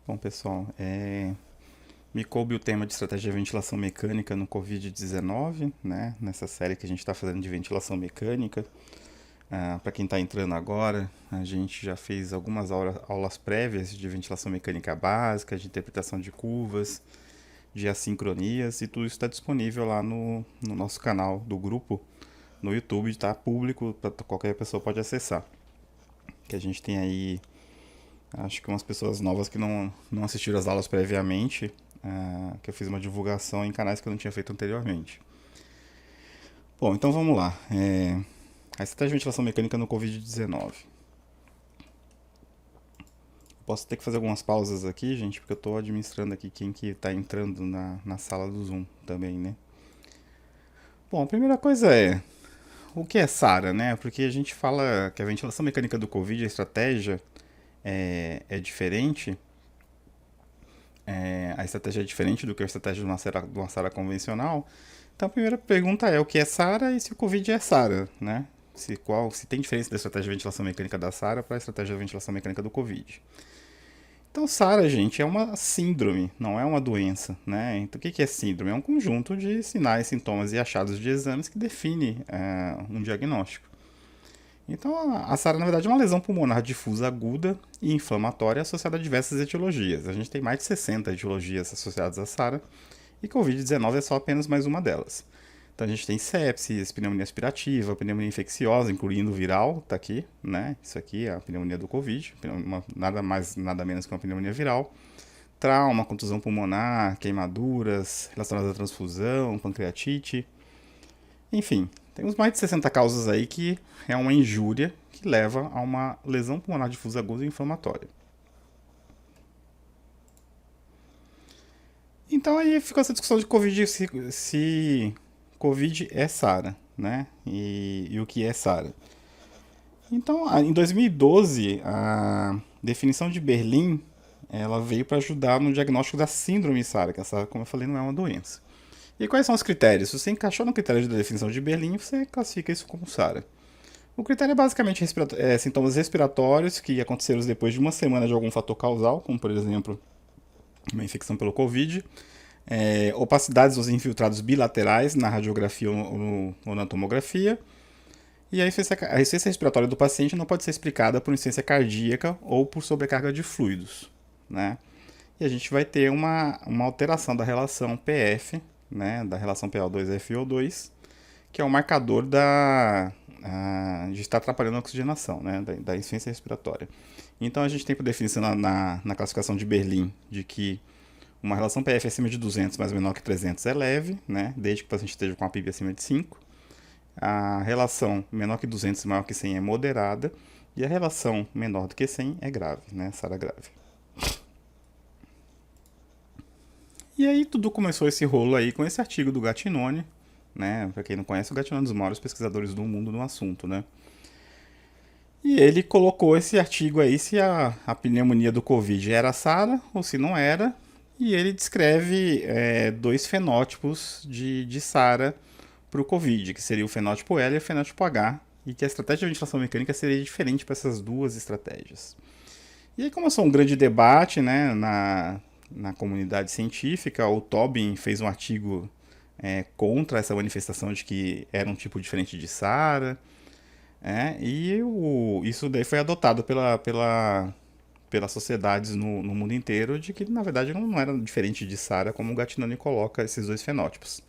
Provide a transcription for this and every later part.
Bom, pessoal, me coube o tema de estratégia de ventilação mecânica no Covid-19, né? Nessa série que a gente está fazendo de ventilação mecânica. Para quem está entrando agora, a gente já fez algumas aulas prévias de ventilação mecânica básica, de interpretação de curvas, de assincronias, e tudo isso está disponível lá no nosso canal do grupo, no YouTube, está público, qualquer pessoa pode acessar. Que a gente tem aí, acho que umas pessoas novas que não assistiram as aulas previamente, que eu fiz uma divulgação em canais que eu não tinha feito anteriormente. Bom, então vamos lá. A estratégia de ventilação mecânica no Covid-19. Posso ter que fazer algumas pausas aqui, gente, porque eu estou administrando aqui quem que está entrando na sala do Zoom também, né? Bom, a primeira coisa o que é SARA, né? Porque a gente fala que a ventilação mecânica do Covid, a estratégia é diferente. A estratégia é diferente do que a estratégia de uma SARA convencional. Então a primeira pergunta é o que é SARA e se o Covid é SARA, né? Se tem diferença da estratégia de ventilação mecânica da SARA para a estratégia de ventilação mecânica do Covid. Então, SARA, gente, é uma síndrome, não é uma doença, né? Então, o que é síndrome? É um conjunto de sinais, sintomas e achados de exames que define um diagnóstico. Então, a SARA, na verdade, é uma lesão pulmonar difusa aguda e inflamatória associada a diversas etiologias. A gente tem mais de 60 etiologias associadas à SARA e Covid-19 é só apenas mais uma delas. Então, a gente tem sepsis, pneumonia aspirativa, pneumonia infecciosa, incluindo viral, tá aqui, né? Isso aqui é a pneumonia do Covid, nada mais, nada menos que uma pneumonia viral. Trauma, contusão pulmonar, queimaduras relacionadas à transfusão, pancreatite. Enfim, temos mais de 60 causas aí que é uma injúria que leva a uma lesão pulmonar difusa aguda e inflamatória. Então aí ficou essa discussão de Covid, se Covid é SARA, né? E o que é SARA? Então, em 2012, a definição de Berlim ela veio para ajudar no diagnóstico da síndrome SARA, que essa, como eu falei, não é uma doença. E quais são os critérios? Se você encaixou no critério da definição de Berlim, você classifica isso como SARA. O critério é basicamente sintomas respiratórios que aconteceram depois de uma semana de algum fator causal, como por exemplo uma infecção pelo Covid, opacidades dos infiltrados bilaterais na radiografia ou na tomografia, e a insuficiência respiratória do paciente não pode ser explicada por insuficiência cardíaca ou por sobrecarga de fluidos, né? E a gente vai ter uma alteração da relação PF, né, da relação PO2-FO2, que é o marcador de estar atrapalhando a oxigenação, né, da insuficiência respiratória. Então a gente tem por definição na classificação de Berlim de que uma relação PF acima de 200 mais menor que 300 é leve, né, desde que o paciente esteja com a PIB acima de 5. A relação menor que 200 e maior que 100 é moderada. E a relação menor do que 100 é grave, né? SARA grave. E aí tudo começou esse rolo aí com esse artigo do Gattinone, né? Pra quem não conhece, o Gattinone é um dos maiores pesquisadores do mundo no assunto, né? E ele colocou esse artigo aí se a pneumonia do Covid era SARA ou se não era. E ele descreve dois fenótipos de SARA para o Covid, que seria o fenótipo L e o fenótipo H, e que a estratégia de ventilação mecânica seria diferente para essas duas estratégias. E aí começou um grande debate, né, na comunidade científica. O Tobin fez um artigo contra essa manifestação de que era um tipo diferente de SARA, isso daí foi adotado pelas sociedades no mundo inteiro, de que na verdade não era diferente de SARA, como o Gattinone coloca esses dois fenótipos.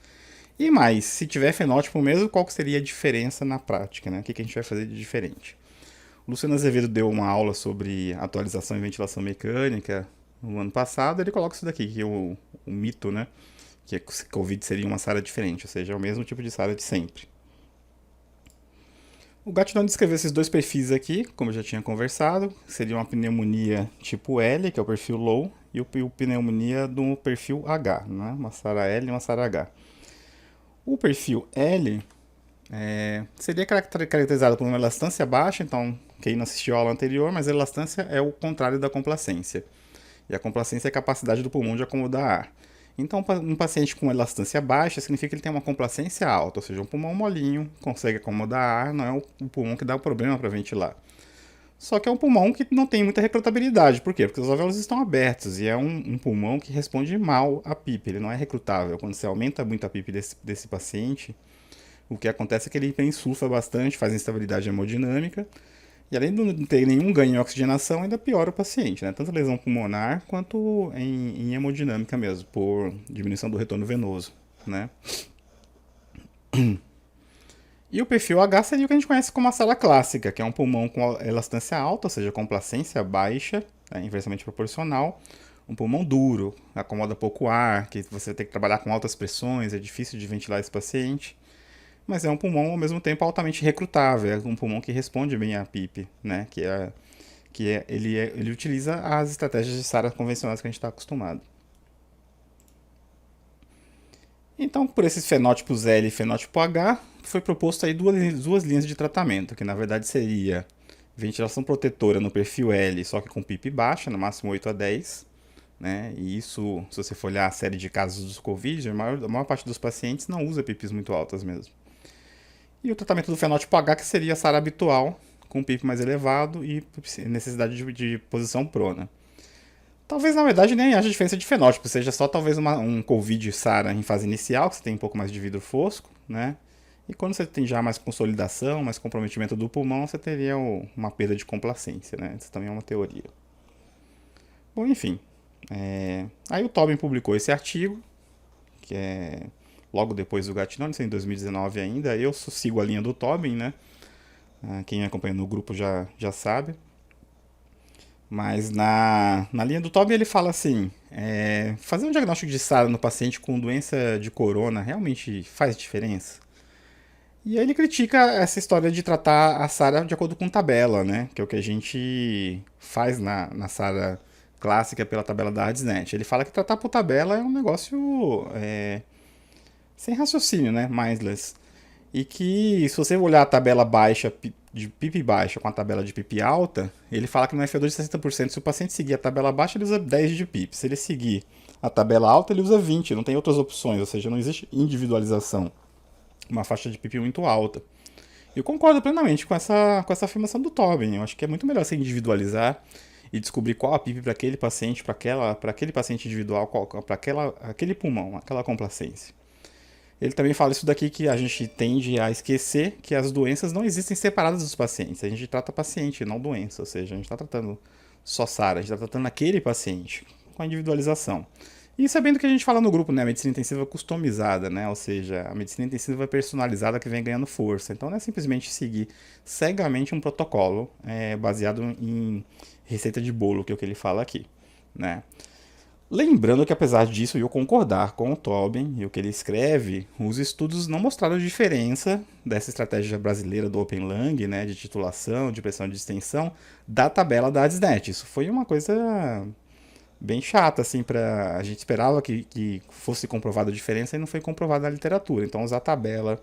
E mais, se tiver fenótipo mesmo, qual seria a diferença na prática, né? O que a gente vai fazer de diferente? O Luciano Azevedo deu uma aula sobre atualização e ventilação mecânica no ano passado. Ele coloca isso daqui, que é o mito, né? Que a Covid seria uma SARA diferente, ou seja, é o mesmo tipo de SARA de sempre. O Gattinone descreveu esses dois perfis aqui, como eu já tinha conversado. Seria uma pneumonia tipo L, que é o perfil low, e o pneumonia do perfil H, né? Uma SARA L e uma SARA H. O perfil L seria caracterizado por uma elastância baixa, então quem não assistiu à aula anterior, mas a elastância é o contrário da complacência. E a complacência é a capacidade do pulmão de acomodar ar. Então, um paciente com elastância baixa significa que ele tem uma complacência alta, ou seja, um pulmão molinho, consegue acomodar ar, não é o pulmão que dá o problema para ventilar. Só que é um pulmão que não tem muita recrutabilidade. Por quê? Porque os alvéolos estão abertos e é um pulmão que responde mal à PIP. Ele não é recrutável. Quando você aumenta muito a PIP desse paciente, o que acontece é que ele hiperinsufla bastante, faz instabilidade hemodinâmica. E além de não ter nenhum ganho em oxigenação, ainda piora o paciente, né? Tanto lesão pulmonar quanto em hemodinâmica mesmo, por diminuição do retorno venoso, né? E o perfil H seria o que a gente conhece como a SARA clássica, que é um pulmão com elastância alta, ou seja, complacência baixa, inversamente proporcional. Um pulmão duro, acomoda pouco ar, que você tem que trabalhar com altas pressões, é difícil de ventilar esse paciente. Mas é um pulmão, ao mesmo tempo, altamente recrutável. É um pulmão que responde bem à PIP, né? Ele utiliza as estratégias de SARA convencionais que a gente está acostumado. Então, por esses fenótipos L e fenótipo H, foi proposto aí duas linhas de tratamento, que na verdade seria ventilação protetora no perfil L, só que com PIP baixa, no máximo 8 a 10, né? E isso, se você for olhar a série de casos dos Covid, a maior parte dos pacientes não usa PIPs muito altas mesmo. E o tratamento do fenótipo H, que seria a SARA habitual, com PIP mais elevado e necessidade de posição prona. Talvez, na verdade, nem haja diferença de fenótipo, seja só talvez um Covid SARA em fase inicial, que você tem um pouco mais de vidro fosco, né? E quando você tem já mais consolidação, mais comprometimento do pulmão, você teria uma perda de complacência, né? Isso também é uma teoria. Bom, enfim. Aí o Tobin publicou esse artigo, que é logo depois do Gattinone, isso é em 2019 ainda. Eu sigo a linha do Tobin, né? Quem me acompanha no grupo já sabe. Mas na linha do Tobin ele fala assim, fazer um diagnóstico de SARA no paciente com doença de corona realmente faz diferença? E aí ele critica essa história de tratar a SARA de acordo com tabela, né? Que é o que a gente faz na SARA clássica pela tabela da ARDSNet. Ele fala que tratar por tabela é um negócio sem raciocínio, né? Mindless. E que se você olhar a tabela baixa de PIP baixa com a tabela de PIP alta, ele fala que no FO2 de 60%, se o paciente seguir a tabela baixa, ele usa 10 de PIP. Se ele seguir a tabela alta, ele usa 20, não tem outras opções, ou seja, não existe individualização. Uma faixa de PIP muito alta. Eu concordo plenamente com essa afirmação do Tobin. Eu acho que é muito melhor você individualizar e descobrir qual a PIP para aquele paciente, para aquele paciente individual, para aquele pulmão, aquela complacência. Ele também fala isso daqui que a gente tende a esquecer que as doenças não existem separadas dos pacientes. A gente trata paciente, não doença. Ou seja, a gente está tratando só SARA, a gente está tratando aquele paciente com a individualização. E isso é bem do que a gente fala no grupo, né? A medicina intensiva customizada, né? Ou seja, a medicina intensiva personalizada que vem ganhando força. Então não é simplesmente seguir cegamente um protocolo baseado em receita de bolo, que é o que ele fala aqui, né? Lembrando que apesar disso eu concordar com o Tobin e o que ele escreve, os estudos não mostraram diferença dessa estratégia brasileira do Open Lung, né, de titulação, de pressão de extensão, da tabela da ADSNet. Isso foi uma coisa bem chata, assim, a gente esperava que fosse comprovada a diferença e não foi comprovada na literatura. Então usar tabela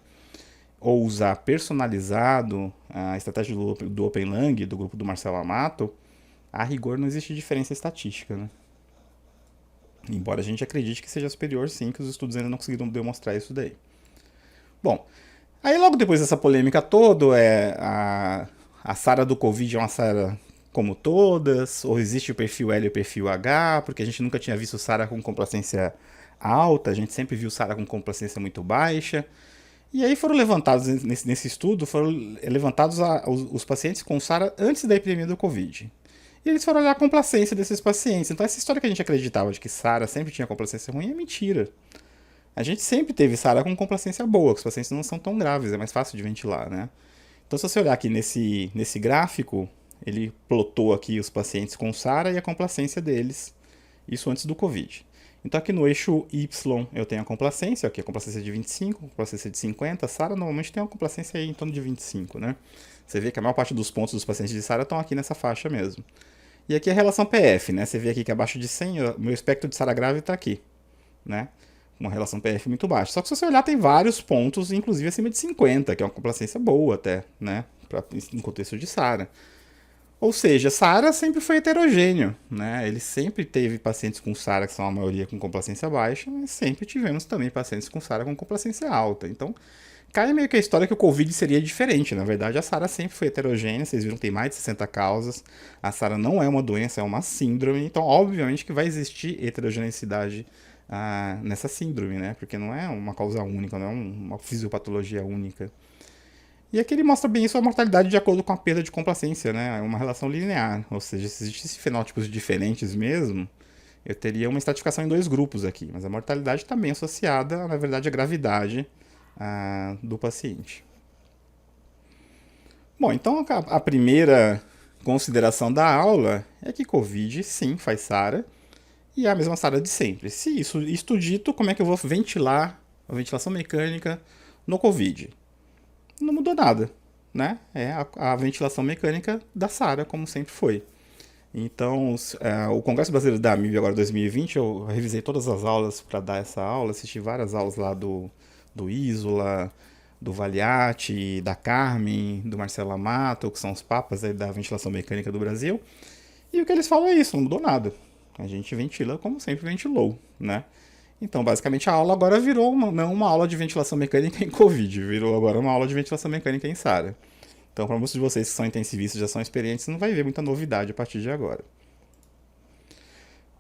ou usar personalizado a estratégia do Open Lung, do grupo do Marcelo Amato, a rigor não existe diferença estatística, né? Embora a gente acredite que seja superior, sim, que os estudos ainda não conseguiram demonstrar isso daí. Bom, aí logo depois dessa polêmica toda, a SARA do Covid é uma SARA como todas, ou existe o perfil L e o perfil H, porque a gente nunca tinha visto SARA com complacência alta, a gente sempre viu SARA com complacência muito baixa. E aí foram levantados, nesse estudo, foram levantados os pacientes com SARA antes da epidemia do Covid. E eles foram olhar a complacência desses pacientes. Então essa história que a gente acreditava de que SARA sempre tinha complacência ruim é mentira. A gente sempre teve SARA com complacência boa, que os pacientes não são tão graves, é mais fácil de ventilar, né? Então se você olhar aqui nesse gráfico, ele plotou aqui os pacientes com SARA e a complacência deles, isso antes do Covid. Então aqui no eixo Y eu tenho a complacência, aqui a complacência de 25, a complacência de 50, SARA normalmente tem uma complacência aí em torno de 25, né? Você vê que a maior parte dos pontos dos pacientes de SARA estão aqui nessa faixa mesmo. E aqui a relação PF, né? Você vê aqui que abaixo de 100, o meu espectro de SARA grave está aqui, né? Uma relação PF muito baixa. Só que se você olhar, tem vários pontos, inclusive acima de 50, que é uma complacência boa até, né? Em contexto de SARA. Ou seja, SARA sempre foi heterogêneo, né? Ele sempre teve pacientes com SARA, que são a maioria com complacência baixa, mas sempre tivemos também pacientes com SARA com complacência alta. Então, cai meio que a história que o Covid seria diferente. Na verdade, a SARA sempre foi heterogênea, vocês viram que tem mais de 60 causas. A SARA não é uma doença, é uma síndrome, então obviamente que vai existir heterogeneidade nessa síndrome, né? Porque não é uma causa única, não é uma fisiopatologia única. E aqui ele mostra bem isso, a mortalidade de acordo com a perda de complacência, né? É uma relação linear, ou seja, se existissem fenótipos diferentes mesmo, eu teria uma estratificação em dois grupos aqui, mas a mortalidade está bem associada, na verdade, à gravidade do paciente. Bom, então a primeira consideração da aula é que Covid sim faz SARA e é a mesma SARA de sempre. Se isto dito, como é que eu vou ventilar a ventilação mecânica no Covid? Não mudou nada, né? É a ventilação mecânica da SARA, como sempre foi. Então, o Congresso Brasileiro da AMIB agora 2020, eu revisei todas as aulas para dar essa aula, assisti várias aulas lá do Isola, do Valiati, da Carmen, do Marcelo Amato, que são os papas aí da ventilação mecânica do Brasil. E o que eles falam é isso, não mudou nada. A gente ventila como sempre ventilou, né? Então, basicamente, a aula agora virou não uma aula de ventilação mecânica em Covid, virou agora uma aula de ventilação mecânica em SARA. Então, para muitos de vocês que são intensivistas, já são experientes, não vai ver muita novidade a partir de agora.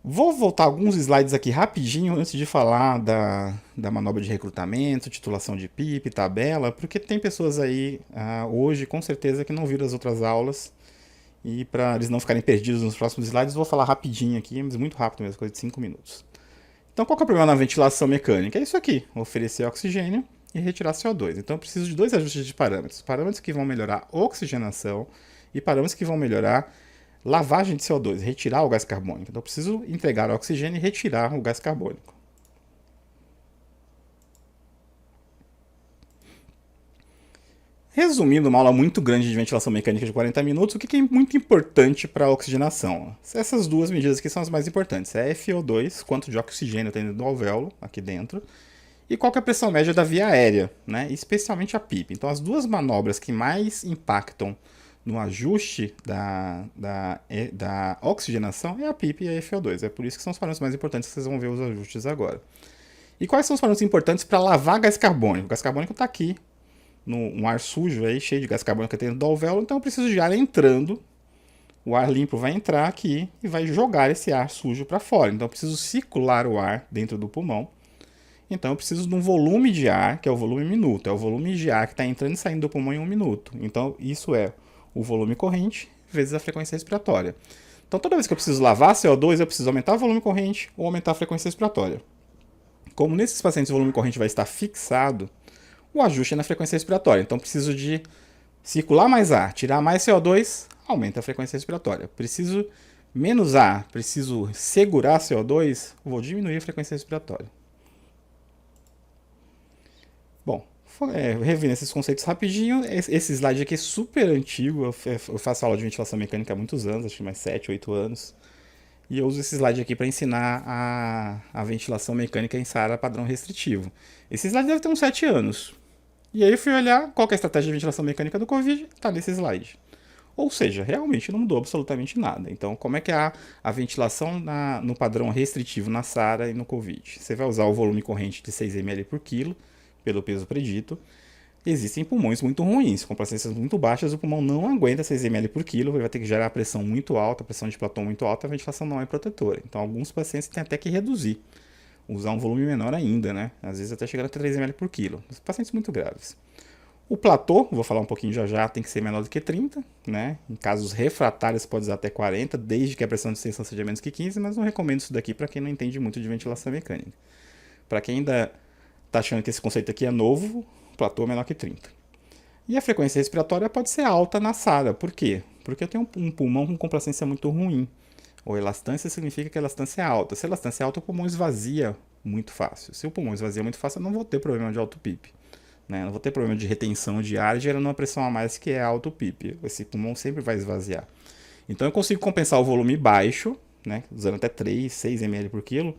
Vou voltar alguns slides aqui rapidinho antes de falar da manobra de recrutamento, titulação de PIP, tabela, porque tem pessoas aí hoje, com certeza, que não viram as outras aulas. E para eles não ficarem perdidos nos próximos slides, vou falar rapidinho aqui, mas muito rápido mesmo, coisa de 5 minutos. Então, qual que é o problema na ventilação mecânica? É isso aqui, oferecer oxigênio e retirar CO2. Então, eu preciso de dois ajustes de parâmetros. Parâmetros que vão melhorar a oxigenação e parâmetros que vão melhorar lavagem de CO2, retirar o gás carbônico. Então, eu preciso entregar o oxigênio e retirar o gás carbônico. Resumindo, uma aula muito grande de ventilação mecânica de 40 minutos, o que é muito importante para a oxigenação? Essas duas medidas aqui são as mais importantes. É FO2, quanto de oxigênio tem dentro do alvéolo, aqui dentro, e qual que é a pressão média da via aérea, né? Especialmente a PIP. Então, as duas manobras que mais impactam no ajuste da oxigenação é a PIP e a FO2. É por isso que são os parâmetros mais importantes que vocês vão ver os ajustes agora. E quais são os parâmetros importantes para lavar gás carbônico? O gás carbônico está aqui, um ar sujo aí, cheio de gás carbônico dentro do alvéolo, então eu preciso de ar entrando. O ar limpo vai entrar aqui e vai jogar esse ar sujo para fora. Então eu preciso circular o ar dentro do pulmão. Então eu preciso de um volume de ar, que é o volume minuto. É o volume de ar que está entrando e saindo do pulmão em 1 minuto. Então isso é o volume corrente vezes a frequência respiratória. Então toda vez que eu preciso lavar CO2, eu preciso aumentar o volume corrente ou aumentar a frequência respiratória. Como nesses pacientes o volume corrente vai estar fixado, o ajuste é na frequência respiratória. Então preciso de circular mais ar, tirar mais CO2, aumenta a frequência respiratória. Preciso menos ar, preciso segurar CO2, vou diminuir a frequência respiratória. Bom, revendo esses conceitos rapidinho, esse slide aqui é super antigo, eu faço aula de ventilação mecânica há muitos anos, acho que mais 7, 8 anos. E eu uso esse slide aqui para ensinar a ventilação mecânica em SARA padrão restritivo. Esse slide deve ter uns 7 anos. E aí eu fui olhar qual que é a estratégia de ventilação mecânica do Covid, está nesse slide. Ou seja, realmente não mudou absolutamente nada. Então, como é que é a ventilação no padrão restritivo na SARA e no Covid? Você vai usar o volume corrente de 6 ml por quilo, pelo peso predito. Existem pulmões muito ruins, com placências muito baixas, o pulmão não aguenta 6 ml por quilo, ele vai ter que gerar pressão muito alta, pressão de Platão muito alta, a ventilação não é protetora. Então, alguns pacientes têm até que reduzir, usar um volume menor ainda, né? Às vezes até chegando a 3 ml por quilo. Pacientes muito graves. O platô, vou falar um pouquinho já, tem que ser menor do que 30, né? Em casos refratários pode usar até 40, desde que a pressão de extensão seja menos que 15, mas não recomendo isso daqui para quem não entende muito de ventilação mecânica. Para quem ainda está achando que esse conceito aqui é novo, platô é menor que 30. E a frequência respiratória pode ser alta na SARA. Por quê? Porque eu tenho um pulmão com complacência muito ruim. Ou elastância significa que a elastância é alta. Se a elastância é alta, o pulmão esvazia muito fácil. Se o pulmão esvazia muito fácil, eu não vou ter problema de alto PIP. Né? Não vou ter problema de retenção de ar gerando uma pressão a mais que é alto PIP. Esse pulmão sempre vai esvaziar. Então eu consigo compensar o volume baixo, né? Usando até 3, 6 ml por quilo,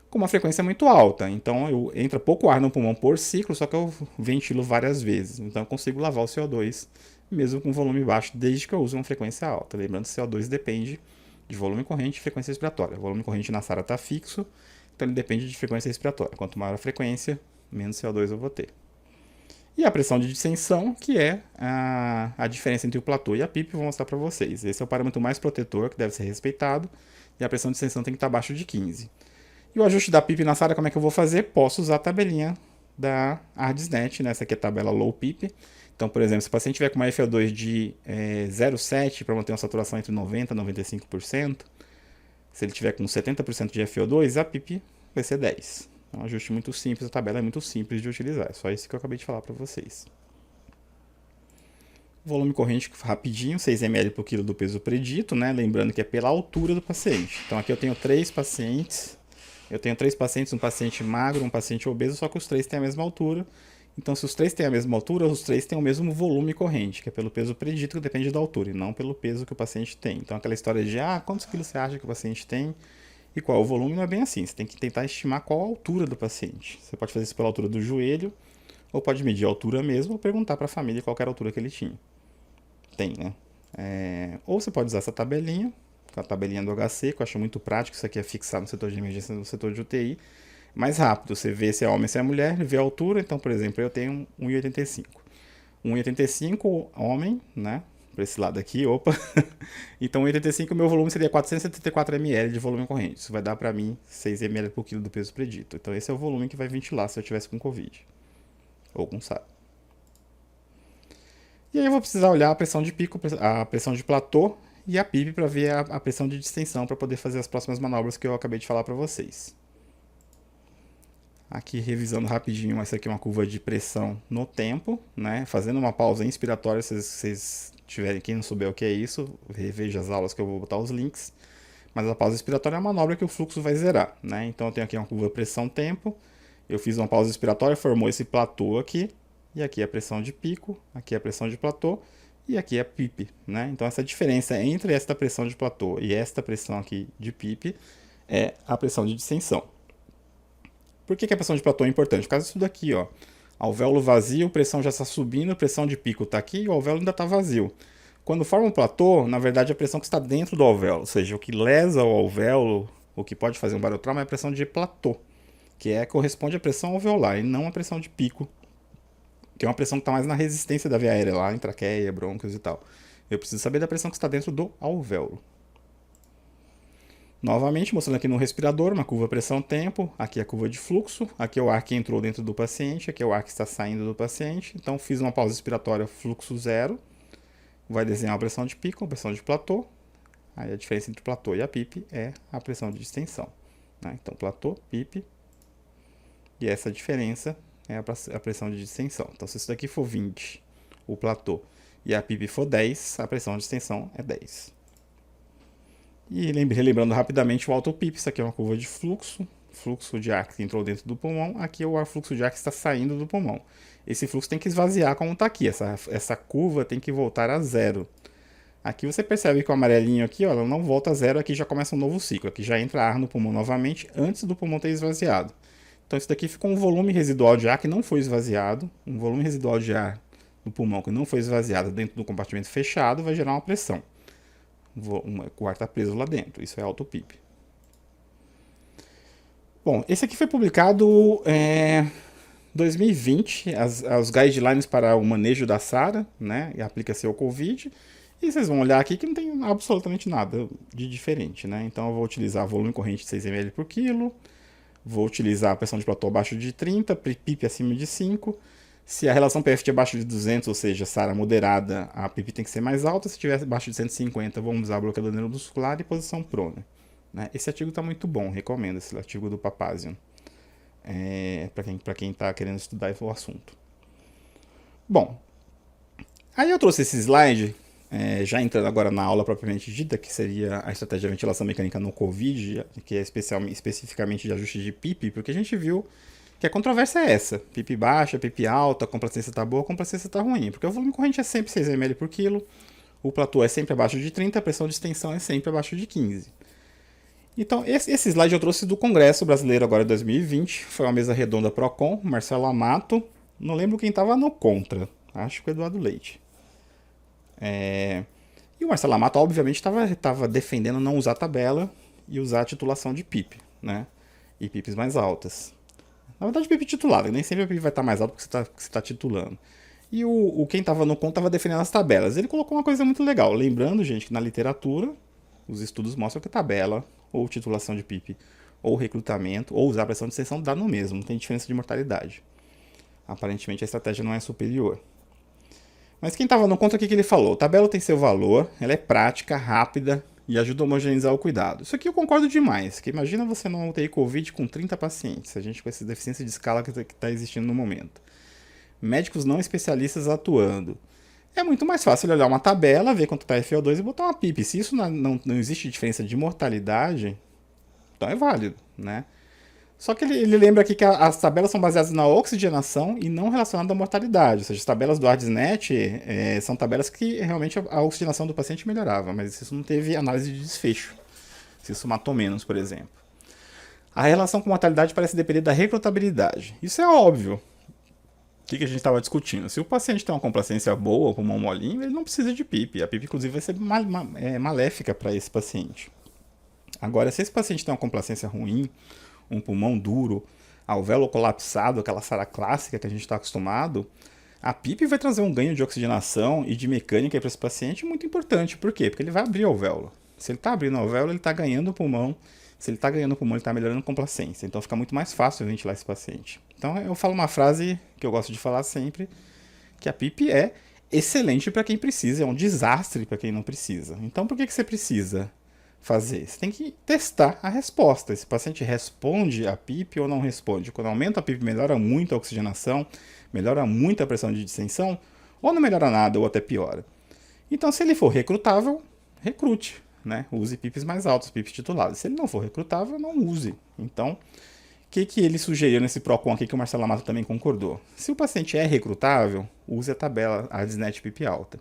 com uma frequência muito alta. Então entra pouco ar no pulmão por ciclo, só que eu ventilo várias vezes. Então eu consigo lavar o CO2 mesmo com volume baixo, desde que eu use uma frequência alta. Lembrando que CO2 depende de volume corrente e frequência respiratória. O volume corrente na SARA está fixo, então ele depende de frequência respiratória. Quanto maior a frequência, menos CO2 eu vou ter. E a pressão de distensão, que é a diferença entre o platô e a PIP, vou mostrar para vocês. Esse é o parâmetro mais protetor, que deve ser respeitado, e a pressão de distensão tem que estar abaixo de 15. E o ajuste da PIP na SARA, como é que eu vou fazer? Posso usar a tabelinha da ArdsNet, né? Essa aqui é a tabela low PIP. Então, por exemplo, se o paciente tiver com uma FO2 de 0,7 para manter uma saturação entre 90% e 95%, se ele tiver com 70% de FO2, a PIP vai ser 10. É um ajuste muito simples, a tabela é muito simples de utilizar. É só isso que eu acabei de falar para vocês. Volume corrente rapidinho, 6 ml por quilo do peso predito, né? Lembrando que é pela altura do paciente. Então aqui eu tenho 3 pacientes. Eu tenho 3 pacientes, um paciente magro, um paciente obeso, só que os 3 têm a mesma altura. Então, se os 3 têm a mesma altura, os 3 têm o mesmo volume corrente, que é pelo peso predito, que depende da altura, e não pelo peso que o paciente tem. Então, aquela história de, quantos quilos você acha que o paciente tem e qual o volume, não é bem assim. Você tem que tentar estimar qual a altura do paciente. Você pode fazer isso pela altura do joelho, ou pode medir a altura mesmo, ou perguntar para a família qual era a altura que ele tinha. Tem, né? Ou você pode usar essa tabelinha, a tabelinha do HC, que eu acho muito prático. Isso aqui é fixar no setor de emergência, no setor de UTI. Mais rápido, você vê se é homem ou se é mulher, vê a altura. Então, por exemplo, eu tenho 1,85. 1,85 homem, né? Para esse lado aqui, opa. Então, 1,85 meu volume seria 474 ml de volume corrente. Isso vai dar para mim 6 ml por quilo do peso predito. Então, esse é o volume que vai ventilar se eu tivesse com Covid. Ou com SARA. E aí eu vou precisar olhar a pressão de pico, a pressão de platô e a PIB para ver a pressão de distensão para poder fazer as próximas manobras que eu acabei de falar para vocês. Aqui revisando rapidinho, essa aqui é uma curva de pressão no tempo, né? Fazendo uma pausa inspiratória, se vocês tiverem, quem não souber o que é isso, reveja as aulas que eu vou botar os links. Mas a pausa inspiratória é uma manobra que o fluxo vai zerar, né? Então eu tenho aqui uma curva pressão-tempo, eu fiz uma pausa inspiratória, formou esse platô aqui, e aqui é a pressão de pico, aqui é a pressão de platô, e aqui é a PIP, né? Então essa diferença entre esta pressão de platô e esta pressão aqui de PIP é a pressão de distensão. Por que a pressão de platô é importante? Por causa disso daqui, ó. Alvéolo vazio, pressão já está subindo, pressão de pico está aqui e o alvéolo ainda está vazio. Quando forma um platô, na verdade a pressão que está dentro do alvéolo, ou seja, o que lesa o alvéolo, o que pode fazer um barotrauma é a pressão de platô, que corresponde à pressão alveolar e não à pressão de pico, que é uma pressão que está mais na resistência da via aérea, lá em traqueia, brônquios e tal. Eu preciso saber da pressão que está dentro do alvéolo. Novamente, mostrando aqui no respirador, uma curva pressão-tempo, aqui a curva de fluxo, aqui é o ar que entrou dentro do paciente, aqui é o ar que está saindo do paciente. Então, fiz uma pausa expiratória fluxo zero, vai desenhar a pressão de pico, a pressão de platô. Aí a diferença entre o platô e a PIP é a pressão de distensão, né? Então, platô, PIP, e essa diferença é a pressão de distensão. Então, se isso daqui for 20, o platô, e a PIP for 10, a pressão de distensão é 10. E relembrando rapidamente o autopip, isso aqui é uma curva de fluxo, fluxo de ar que entrou dentro do pulmão, aqui é o fluxo de ar que está saindo do pulmão. Esse fluxo tem que esvaziar como está aqui, essa curva tem que voltar a zero. Aqui você percebe que o amarelinho aqui, ó, ela não volta a zero, aqui já começa um novo ciclo, aqui já entra ar no pulmão novamente antes do pulmão ter esvaziado. Então isso daqui ficou um volume residual de ar que não foi esvaziado, um volume residual de ar no pulmão que não foi esvaziado dentro do compartimento fechado, vai gerar uma pressão. O ar está preso lá dentro, isso é autopip. Bom, esse aqui foi publicado em 2020, os guidelines para o manejo da SARA, né, e aplica-se ao COVID. E vocês vão olhar aqui que não tem absolutamente nada de diferente, né? Então eu vou utilizar volume corrente de 6 ml por quilo, vou utilizar a pressão de platô abaixo de 30, PIP acima de 5. Se a relação PFT abaixo de 200, ou seja, SARA moderada, a PIP tem que ser mais alta. Se tiver abaixo de 150, vamos usar bloqueador neuromuscular e posição prona. Né? Esse artigo está muito bom, recomendo esse artigo do Papazian. Para quem está querendo estudar o assunto. Bom, aí eu trouxe esse slide, já entrando agora na aula propriamente dita, que seria a estratégia de ventilação mecânica no COVID, que é especificamente de ajuste de PIP, porque a gente viu que a controvérsia é essa. PIP baixa, PIP alta, a complacência está boa, a complacência está ruim. Porque o volume corrente é sempre 6 ml por quilo, o platô é sempre abaixo de 30, a pressão de extensão é sempre abaixo de 15. Então, esse slide eu trouxe do Congresso Brasileiro agora de 2020. Foi uma mesa redonda PROCON, Marcelo Amato. Não lembro quem estava no contra. Acho que o Eduardo Leite. E o Marcelo Amato, obviamente, estava defendendo não usar tabela e usar a titulação de PIP, né? E PIPs mais altas. Na verdade, PIP titulado, nem sempre a PIP vai estar mais alto porque você está titulando. E quem estava no conto estava definindo as tabelas. Ele colocou uma coisa muito legal. Lembrando, gente, que na literatura, os estudos mostram que tabela, ou titulação de PIP, ou recrutamento, ou usar pressão de extensão dá no mesmo, não tem diferença de mortalidade. Aparentemente a estratégia não é superior. Mas quem estava no conto, o que ele falou? Tabela tem seu valor, ela é prática, rápida e ajuda a homogeneizar o cuidado. Isso aqui eu concordo demais, que imagina você numa UTI Covid com 30 pacientes, a gente com essa deficiência de escala que está existindo no momento. Médicos não especialistas atuando. É muito mais fácil olhar uma tabela, ver quanto está FO2 e botar uma PIP. Se isso não existe diferença de mortalidade, então é válido, né? Só que ele lembra aqui que as tabelas são baseadas na oxigenação e não relacionadas à mortalidade. Ou seja, as tabelas do ARDSNET são tabelas que realmente a oxigenação do paciente melhorava, mas isso não teve análise de desfecho. Se isso matou menos, por exemplo. A relação com mortalidade parece depender da recrutabilidade. Isso é óbvio. O que a gente estava discutindo? Se o paciente tem uma complacência boa, o pulmão molinho, ele não precisa de PIP. A PIP, inclusive, vai ser maléfica para esse paciente. Agora, se esse paciente tem uma complacência ruim, um pulmão duro, alvéolo colapsado, aquela SARA clássica que a gente está acostumado, a PIP vai trazer um ganho de oxigenação e de mecânica para esse paciente muito importante. Por quê? Porque ele vai abrir o alvéolo. Se ele está abrindo o alvéolo, ele está ganhando o pulmão. Se ele está ganhando o pulmão, ele está melhorando a complacência. Então fica muito mais fácil ventilar esse paciente. Então eu falo uma frase que eu gosto de falar sempre, que a PIP é excelente para quem precisa, é um desastre para quem não precisa. Então por que você precisa fazer? Você tem que testar a resposta. Esse paciente responde a PIP ou não responde. Quando aumenta a PIP, melhora muito a oxigenação, melhora muito a pressão de distensão, ou não melhora nada, ou até piora. Então se ele for recrutável, recrute. Né? Use PIPs mais altos, PIPs titulados. Se ele não for recrutável, não use. Então, o que ele sugeriu nesse PROCON aqui que o Marcelo Amato também concordou? Se o paciente é recrutável, use a tabela ARDSNET PIP alta.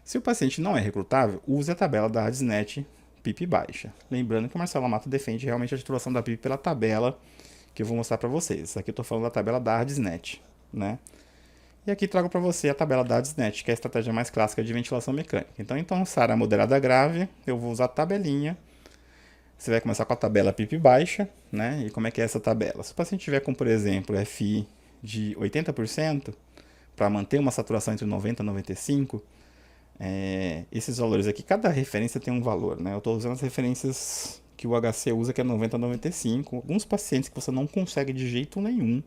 Se o paciente não é recrutável, use a tabela da ARDSNET PIP baixa. Lembrando que o Marcelo Amato defende realmente a titulação da PIP pela tabela que eu vou mostrar para vocês. Aqui eu estou falando da tabela da ARDSNET, né? E aqui trago para você a tabela da ARDSNET, que é a estratégia mais clássica de ventilação mecânica. Então SARA moderada grave, eu vou usar a tabelinha. Você vai começar com a tabela PIP baixa, né? E como é que é essa tabela? Se o paciente tiver com, por exemplo, FI de 80%, para manter uma saturação entre 90 e 95%, esses valores aqui, cada referência tem um valor, né? Eu estou usando as referências que o HC usa, que é 90 a 95. Alguns pacientes que você não consegue de jeito nenhum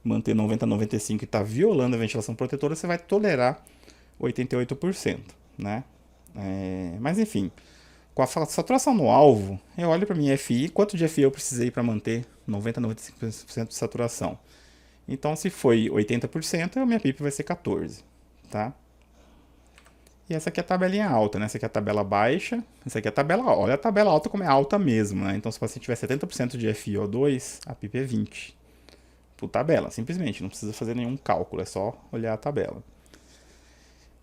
manter 90 a 95 e está violando a ventilação protetora, você vai tolerar 88%, né? Mas enfim, com a saturação no alvo, eu olho para minha FI, quanto de FI eu precisei para manter 90 a 95% de saturação. Então, se foi 80%, a minha PIP vai ser 14, tá? E essa aqui é a tabelinha alta, né? Essa aqui é a tabela baixa, essa aqui é a tabela... Olha a tabela alta como é alta mesmo, né? Então, se o paciente tiver 70% de FiO2, a PIP é 20. Por tabela, simplesmente, não precisa fazer nenhum cálculo, é só olhar a tabela.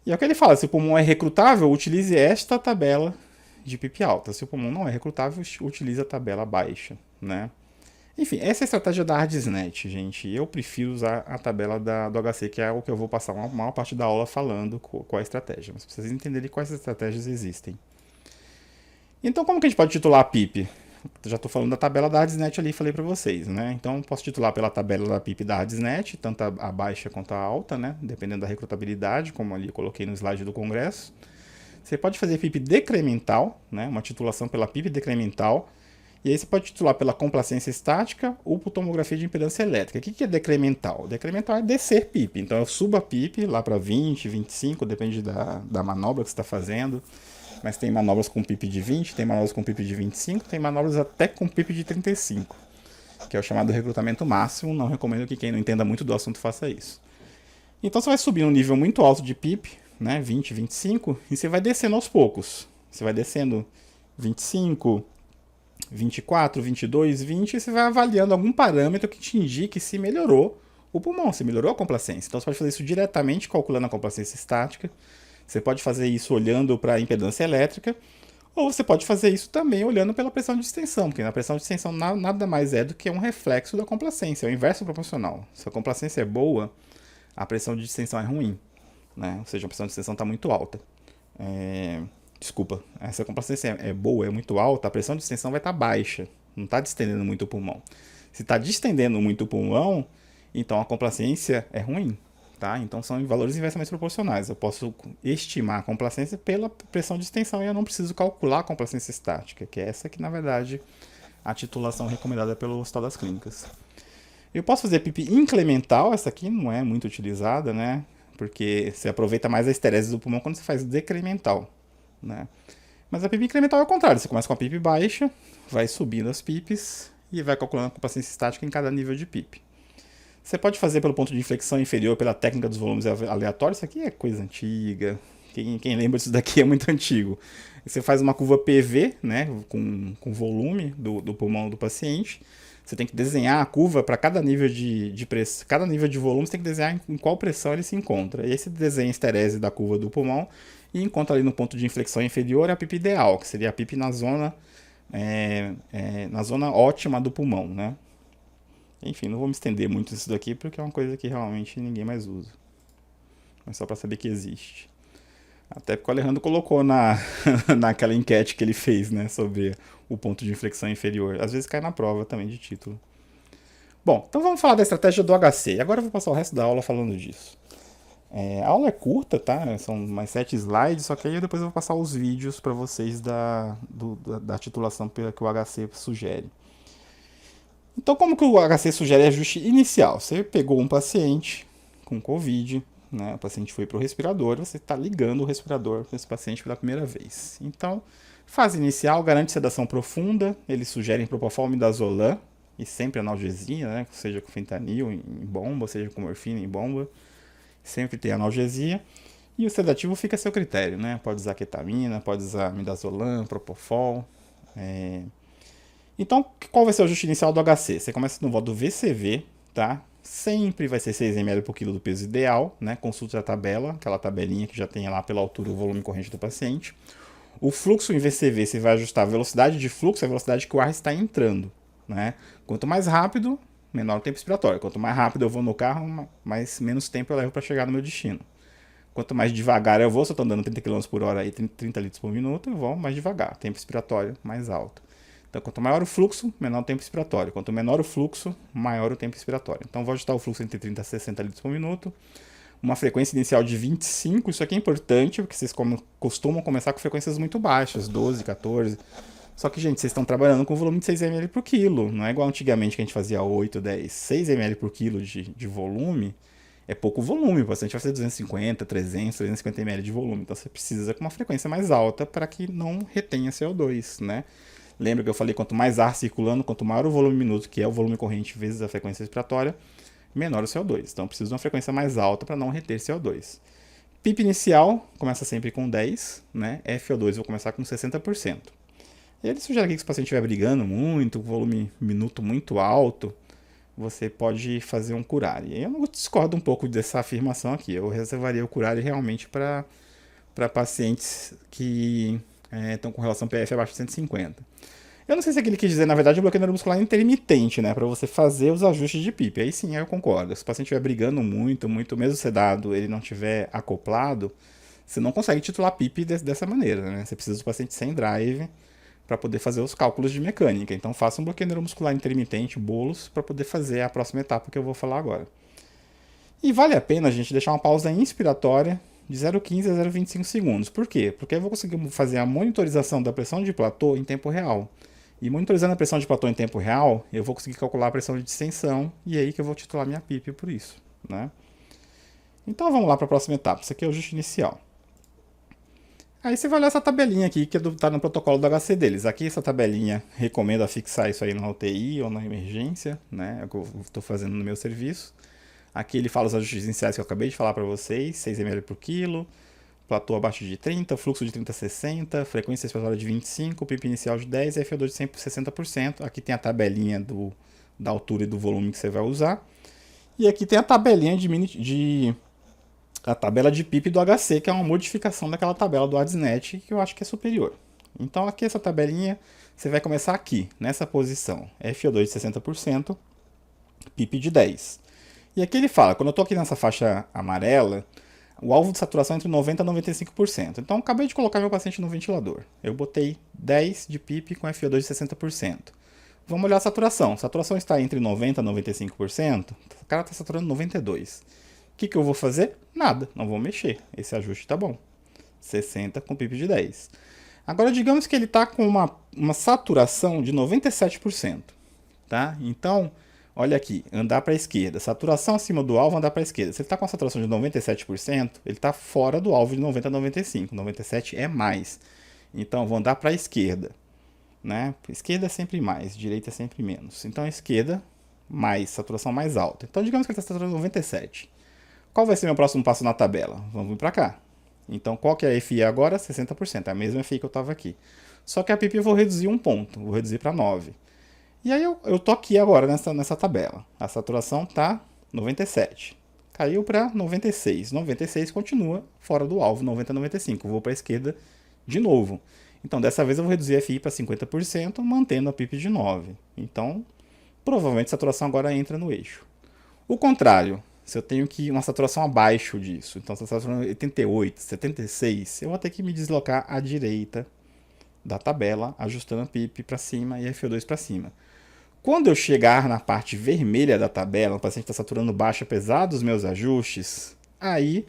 E é o que ele fala, se o pulmão é recrutável, utilize esta tabela de PIP alta. Se o pulmão não é recrutável, utilize a tabela baixa, né? Enfim, essa é a estratégia da ARDSNET, gente. Eu prefiro usar a tabela do HC, que é o que eu vou passar a maior parte da aula falando qual é a estratégia. Mas pra vocês entenderem quais estratégias existem. Então, como que a gente pode titular a PIP? Já estou falando da tabela da ARDSNET ali, falei para vocês, né? Então, posso titular pela tabela da PIP da ARDSNET, tanto a baixa quanto a alta, né? Dependendo da recrutabilidade, como ali eu coloquei no slide do congresso. Você pode fazer PIP decremental, né? Uma titulação pela PIP decremental. E aí você pode titular pela complacência estática ou por tomografia de impedância elétrica. O que é decremental? Decremental é descer PIP. Então, eu subo a PIP lá para 20, 25, depende da manobra que você está fazendo. Mas tem manobras com PIP de 20, tem manobras com PIP de 25, tem manobras até com PIP de 35, que é o chamado recrutamento máximo. Não recomendo que quem não entenda muito do assunto faça isso. Então você vai subir um nível muito alto de PIP, né, 20, 25, e você vai descendo aos poucos. Você vai descendo 25, 24, 22, 20, e você vai avaliando algum parâmetro que te indique se melhorou o pulmão, se melhorou a complacência. Então você pode fazer isso diretamente calculando a complacência estática. Você pode fazer isso olhando para a impedância elétrica, ou você pode fazer isso também olhando pela pressão de distensão, porque na pressão de distensão nada mais é do que um reflexo da complacência, é o inverso proporcional. Se a complacência é boa, a pressão de distensão é ruim, né? Ou seja, a pressão de distensão está muito alta. Desculpa, se a complacência é boa, é muito alta, a pressão de distensão vai estar baixa, não está distendendo muito o pulmão. Se está distendendo muito o pulmão, então a complacência é ruim, tá? Então são valores inversamente proporcionais. Eu posso estimar a complacência pela pressão de extensão e eu não preciso calcular a complacência estática, que é essa que, na verdade, a titulação recomendada pelo Hospital das Clínicas. Eu posso fazer PIP incremental, essa aqui não é muito utilizada, né? Porque você aproveita mais a esterese do pulmão quando você faz decremental, né? Mas a PIP incremental é o contrário, você começa com a PIP baixa, vai subindo as PIPs e vai calculando a complacência estática em cada nível de PIP. Você pode fazer pelo ponto de inflexão inferior pela técnica dos volumes aleatórios, isso aqui é coisa antiga, quem lembra disso daqui é muito antigo. Você faz uma curva PV, né, com volume do pulmão do paciente. Você tem que desenhar a curva para cada nível de pressão, cada nível de volume, você tem que desenhar em qual pressão ele se encontra. E aí você desenha a esterese da curva do pulmão e encontra ali no ponto de inflexão inferior a PIP ideal, que seria a PIP na zona ótima do pulmão, né? Enfim, não vou me estender muito nisso daqui porque é uma coisa que realmente ninguém mais usa. Mas só para saber que existe. Até porque o Alejandro colocou naquela enquete que ele fez, né, sobre o ponto de inflexão inferior. Às vezes cai na prova também de título. Bom, então vamos falar da estratégia do HC. Agora eu vou passar o resto da aula falando disso. A aula é curta, tá? São mais 7 slides, só que aí depois eu vou passar os vídeos para vocês da titulação que o HC sugere. Então, como que o HC sugere ajuste inicial? Você pegou um paciente com Covid, né? O paciente foi para o respirador, você está ligando o respirador para esse paciente pela primeira vez. Então, fase inicial, garante sedação profunda, eles sugerem propofol, midazolam e sempre analgesia, né? Seja com fentanil em bomba, seja com morfina em bomba, sempre tem analgesia. E o sedativo fica a seu critério, né? Pode usar ketamina, pode usar midazolam, propofol. Então, qual vai ser o ajuste inicial do HC? Você começa no modo VCV, tá? Sempre vai ser 6 ml por quilo do peso ideal, né? Consulte a tabela, aquela tabelinha que já tem lá pela altura o volume corrente do paciente. O fluxo em VCV, você vai ajustar a velocidade de fluxo, a velocidade que o ar está entrando, né? Quanto mais rápido, menor o tempo expiratório. Quanto mais rápido eu vou no carro, menos tempo eu levo para chegar no meu destino. Quanto mais devagar eu vou, se eu estou andando 30 km por hora e 30 litros por minuto, eu vou mais devagar. Tempo expiratório mais alto. Então, quanto maior o fluxo, menor o tempo expiratório. Quanto menor o fluxo, maior o tempo expiratório. Então, vou ajustar o fluxo entre 30 a 60 litros por minuto. Uma frequência inicial de 25. Isso aqui é importante, porque vocês costumam começar com frequências muito baixas, 12, 14. Só que, gente, vocês estão trabalhando com volume de 6 ml por quilo. Não é igual antigamente que a gente fazia 8, 10. 6 ml por quilo de volume é pouco volume. O paciente vai fazer 250, 300, 350 ml de volume. Então, você precisa com uma frequência mais alta para que não retenha CO2, né? Lembra que eu falei, quanto mais ar circulando, quanto maior o volume minuto, que é o volume corrente vezes a frequência respiratória, menor o CO2. Então, preciso de uma frequência mais alta para não reter CO2. PIP inicial começa sempre com 10, né? FO2 eu vou começar com 60%. E ele sugere aqui que se o paciente estiver brigando muito, volume minuto muito alto, você pode fazer um curare. Eu não discordo um pouco dessa afirmação aqui. Eu reservaria o curare realmente para pacientes que estão com relação PF abaixo de 150. Eu não sei se ele quis dizer, na verdade, o bloqueio neuromuscular intermitente, né? Para você fazer os ajustes de PIP. Aí sim, eu concordo. Se o paciente estiver brigando muito, mesmo sedado, ele não estiver acoplado, você não consegue titular PIP dessa maneira, né? Você precisa do paciente sem drive para poder fazer os cálculos de mecânica. Então faça um bloqueio neuromuscular intermitente, bolos, para poder fazer a próxima etapa que eu vou falar agora. E vale a pena, gente, deixar uma pausa inspiratória de 0,15 a 0,25 segundos. Por quê? Porque eu vou conseguir fazer a monitorização da pressão de platô em tempo real. E monitorizando a pressão de platô em tempo real, eu vou conseguir calcular a pressão de distensão e é aí que eu vou titular minha PIP por isso, né? Então vamos lá para a próxima etapa. Isso aqui é o ajuste inicial. Aí você vai olhar essa tabelinha aqui que está no protocolo do HC deles. Aqui essa tabelinha recomenda fixar isso aí na UTI ou na emergência, né? É o que eu estou fazendo no meu serviço. Aqui ele fala os ajustes iniciais que eu acabei de falar para vocês, 6 ml por quilo, platô abaixo de 30, fluxo de 30 a 60, frequência respiratória de 25, PIP inicial de 10 e FO2 de 60%. Aqui tem a tabelinha da altura e do volume que você vai usar. E aqui tem a tabelinha a tabela de PIP do HC, que é uma modificação daquela tabela do ADSNet, que eu acho que é superior. Então aqui essa tabelinha, você vai começar aqui, nessa posição, FO2 de 60%, PIP de 10. E aqui ele fala, quando eu estou aqui nessa faixa amarela, o alvo de saturação é entre 90% a 95%. Então, eu acabei de colocar meu paciente no ventilador. Eu botei 10 de PIP com FO2 de 60%. Vamos olhar a saturação. A saturação está entre 90% e 95%. O cara está saturando 92%. O que eu vou fazer? Nada, não vou mexer. Esse ajuste está bom. 60 com PIP de 10. Agora, digamos que ele está com uma saturação de 97%. Tá? Então, olha aqui, andar para a esquerda. Saturação acima do alvo, andar para a esquerda. Se ele está com a saturação de 97%, ele está fora do alvo de 90 a 95. 97 é mais. Então, vou andar para a esquerda. Né? Esquerda é sempre mais, direita é sempre menos. Então, a esquerda, mais, saturação mais alta. Então, digamos que ele está saturando 97. Qual vai ser meu próximo passo na tabela? Vamos vir para cá. Então, qual que é a FI agora? 60%. É a mesma FI que eu estava aqui. Só que a PIP eu vou reduzir um ponto. Vou reduzir para 9. E aí eu tô aqui agora nessa tabela. A saturação tá 97. Caiu para 96. 96 continua fora do alvo, 90 a 95. Vou para a esquerda de novo. Então, dessa vez eu vou reduzir a FI para 50%, mantendo a PIP de 9. Então, provavelmente a saturação agora entra no eixo. O contrário, se eu tenho que uma saturação abaixo disso, então se a saturação é 88, 76, eu vou ter que me deslocar à direita da tabela, ajustando a PIP para cima e a FO2 para cima. Quando eu chegar na parte vermelha da tabela, o paciente está saturando baixo apesar dos meus ajustes, aí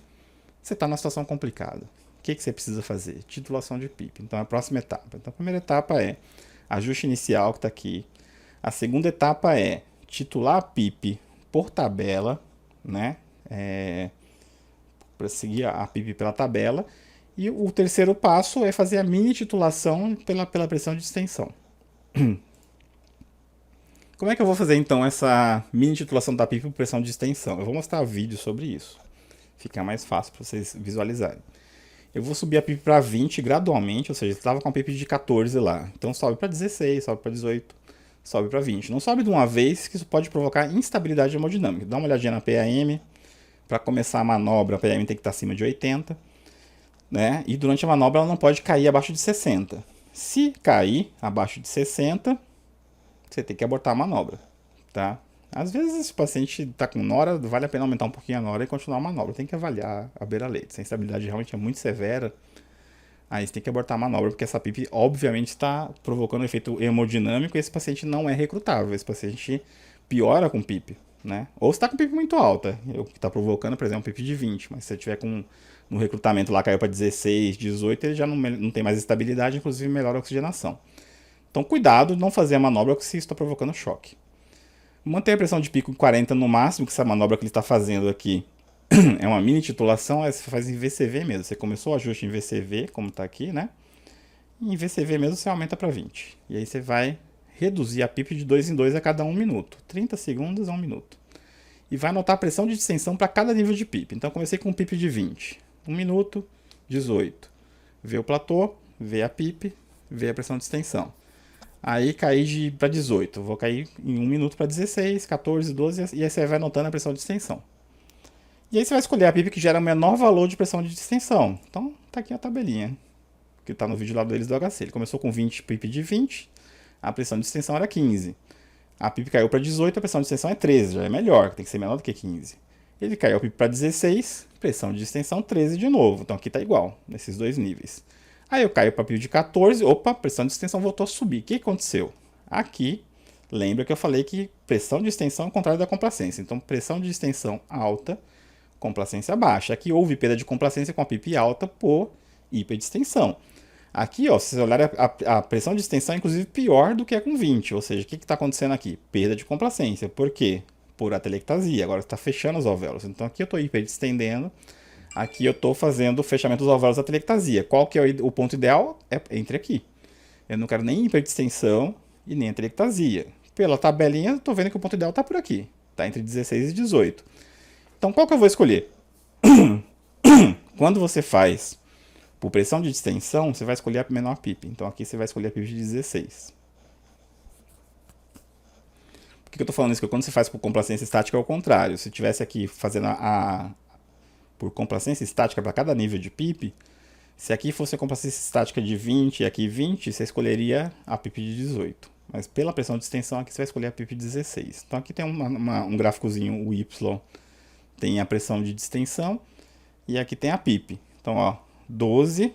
você está numa situação complicada. O que você precisa fazer? Titulação de PIP. Então, é a próxima etapa. Então, a primeira etapa é ajuste inicial, que está aqui. A segunda etapa é titular a PIP por tabela, né? Para seguir a PIP pela tabela. E o terceiro passo é fazer a mini titulação pela pressão de distensão. Como é que eu vou fazer então essa mini titulação da PIP por pressão de extensão? Eu vou mostrar vídeo sobre isso. Fica mais fácil para vocês visualizarem. Eu vou subir a PIP para 20 gradualmente, ou seja, eu estava com a PIP de 14 lá. Então sobe para 16, sobe para 18, sobe para 20. Não sobe de uma vez, que isso pode provocar instabilidade hemodinâmica. Dá uma olhadinha na PAM. Para começar a manobra, a PAM tem que estar acima de 80. Né? E durante a manobra ela não pode cair abaixo de 60. Se cair abaixo de 60, você tem que abortar a manobra, tá? Às vezes, se o paciente está com nora, vale a pena aumentar um pouquinho a nora e continuar a manobra. Tem que avaliar a beira-leito. Se a instabilidade realmente é muito severa, aí você tem que abortar a manobra, porque essa PIP, obviamente, está provocando um efeito hemodinâmico e esse paciente não é recrutável. Esse paciente piora com PIP, né? Ou se está com PIP muito alta, o que está provocando, por exemplo, PIP de 20. Mas se você tiver com no recrutamento lá, caiu para 16, 18, ele já não tem mais estabilidade, inclusive melhora a oxigenação. Então, cuidado, não fazer a manobra se isso está provocando choque. Manter a pressão de pico em 40 no máximo, que essa manobra que ele está fazendo aqui é uma mini titulação, você faz em VCV mesmo. Você começou o ajuste em VCV, como está aqui, né? E em VCV mesmo você aumenta para 20. E aí você vai reduzir a PIP de 2 em 2 a cada 1 minuto. 30 segundos a 1 minuto. E vai anotar a pressão de distensão para cada nível de PIP. Então, comecei com um PIP de 20. 1 minuto, 18. Vê o platô, vê a PIP, vê a pressão de distensão. Aí caí para 18. Vou cair em 1 minuto para 16, 14, 12 e aí você vai anotando a pressão de distensão. E aí você vai escolher a PIP que gera o menor valor de pressão de distensão. Então, tá aqui a tabelinha, que está no vídeo lá deles do HC. Ele começou com 20, PIP de 20, a pressão de distensão era 15. A PIP caiu para 18, a pressão de distensão é 13, já é melhor, tem que ser menor do que 15. Ele caiu a PIP para 16, pressão de distensão 13 de novo. Então aqui está igual, nesses dois níveis. Aí eu caio para PIP de 14, opa, pressão de distensão voltou a subir. O que aconteceu? Aqui, lembra que eu falei que pressão de distensão é o contrário da complacência. Então pressão de distensão alta, complacência baixa. Aqui houve perda de complacência com a PIP alta por hiperdistensão. Aqui, ó, se vocês olharem, a pressão de distensão é inclusive pior do que a com 20. Ou seja, o que está acontecendo aqui? Perda de complacência. Por quê? Por atelectasia. Agora está fechando os alvéolos. Então aqui eu estou hiperdistendendo. Aqui eu estou fazendo o fechamento dos alvéolos da atelectasia. Qual que é o ponto ideal? É entre aqui. Eu não quero nem hiperdistensão e nem atelectasia. Pela tabelinha, estou vendo que o ponto ideal está por aqui. Está entre 16 e 18. Então qual que eu vou escolher? Quando você faz por pressão de distensão, você vai escolher a menor PIP. Então aqui você vai escolher a PIP de 16. Por que eu estou falando isso? Porque quando você faz por complacência estática é o contrário. Se tivesse aqui fazendo por complacência estática para cada nível de PIP, se aqui fosse a complacência estática de 20 e aqui 20, você escolheria a PIP de 18. Mas pela pressão de distensão aqui você vai escolher a PIP de 16. Então aqui tem um gráficozinho, o Y tem a pressão de distensão e aqui tem a PIP. Então, ó, 12,